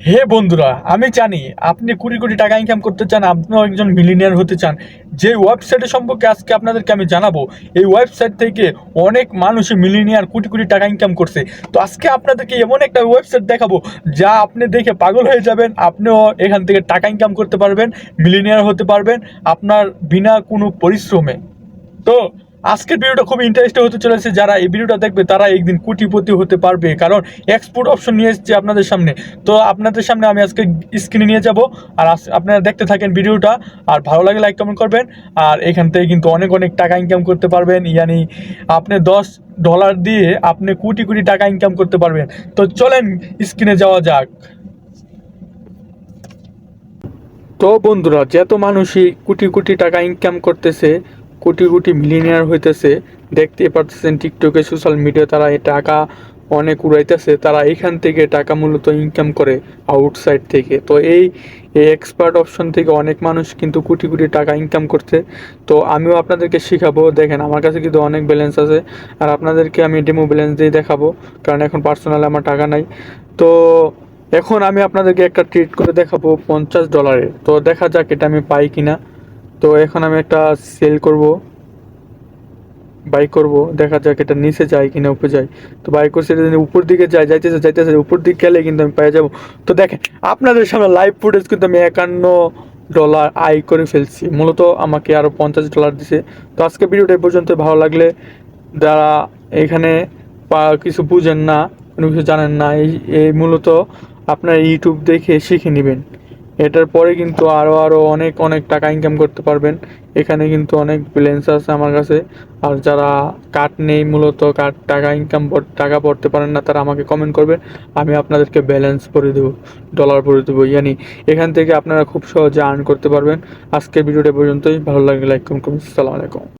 হে বন্ধুরা, আমি জানি আপনি কোটি কোটি টাকা ইনকাম করতে চান, আপনিও একজন মিলিনিয়ার হতে চান। যে ওয়েবসাইটের সম্পর্কে আজকে আপনাদেরকে আমি জানাবো, এই ওয়েবসাইট থেকে অনেক মানুষই মিলিনিয়ার কোটি কোটি টাকা ইনকাম করছে। তো আজকে আপনাদেরকে এমন একটা ওয়েবসাইট দেখাবো যা আপনি দেখে পাগল হয়ে যাবেন। আপনিও এখান থেকে টাকা ইনকাম করতে পারবেন, মিলিনিয়ার হতে পারবেন আপনার বিনা কোনো পরিশ্রমে। তো আজকের ভিডিওটা খুব ইন্টারেস্টিং হতে চলেছে। যারা এই ভিডিওটা দেখবে তারা একদিন কোটিপতি হতে পারবে, কারণ এক্সপোর্ট অপশন নিয়ে এসেছে আপনাদের সামনে। তো আপনাদের সামনে আমি আজকে স্ক্রিনে নিয়ে যাব, আর আপনারা দেখতে থাকেন ভিডিওটা। আর ভালো লাগে লাইক কমেন্ট করবেন। আর এখান থেকে কিন্তু অনেক অনেক টাকা ইনকাম করতে পারবেন, ইয়ানি আপনি $10 দিয়ে আপনি কোটি কোটি টাকা ইনকাম করতে পারবেন। তো চলেন স্ক্রিনে যাওয়া যাক। তো বন্ধুরা, যত মানুষই কোটি কোটি টাকা ইনকাম করতেছে, কোটি কোটি মিলিয়নিয়ার হইতেছে, দেখতে পাচ্ছেন টিকটকে, সোশ্যাল মিডিয়া তারা এই টাকা অনেক উড়াইতেছে। তারা এখান থেকে টাকা মূলত ইনকাম করে আউটসাইড থেকে। তো এই এক্সপার্ট অপশন থেকে অনেক মানুষ কিন্তু কোটি কোটি টাকা ইনকাম করছে। তো আমিও আপনাদেরকে শেখাবো। দেখেন, আমার কাছে কিন্তু অনেক ব্যালেন্স আছে, আর আপনাদেরকে আমি ডেমো ব্যালেন্স দিয়ে দেখাবো, কারণ এখন পার্সোনালি আমার টাকা নাই। তো এখন আমি আপনাদেরকে একটা ট্রিট করে দেখাবো $50। তো দেখা যাক এটা আমি পাই কিনা। তো এখন আমি একটা সেল করব, বাই করব, দেখা যাক এটা নিচে যায় কিনা উপরে যায়। তো বাই করছে, এটা যদি উপর দিকে যায়, যাইতেছে যাইতেছে, উপর দিকে গেলে কিন্তু আমি পেয়ে যাব। তো দেখেন, আপনাদের সামনে লাইভ ফুটেজ কিন্তু আমি $51 আয় করে ফেলছি। মূলত আমাকে আরও $50 দিছে। তো আজকে ভিডিওটা এই পর্যন্ত। ভালো লাগলে, যারা এখানে কিছু বুঝেন না, কোনো কিছু জানেন না, এই এই মূলত আপনার ইউটিউব দেখে শিখে নেবেন। এটার পরে কিন্তু আরও আরও অনেক অনেক টাকা ইনকাম করতে পারবেন। এখানে কিন্তু অনেক ব্যালেন্স আছে আমার কাছে। আর যারা কার্ড নেই, মূলত কার্ড টাকা টাকা পড়তে পারেন না, তারা আমাকে কমেন্ট করবেন, আমি আপনাদেরকে ব্যালেন্স করে দেবো, ডলার করে দেবো। ইয়ানি এখান থেকে আপনারা খুব সহজে আর্ন করতে পারবেন। আজকের ভিডিওটা পর্যন্তই। ভালো লাগলে লাইক কমেন্ট করুন। আসসালামু আলাইকুম।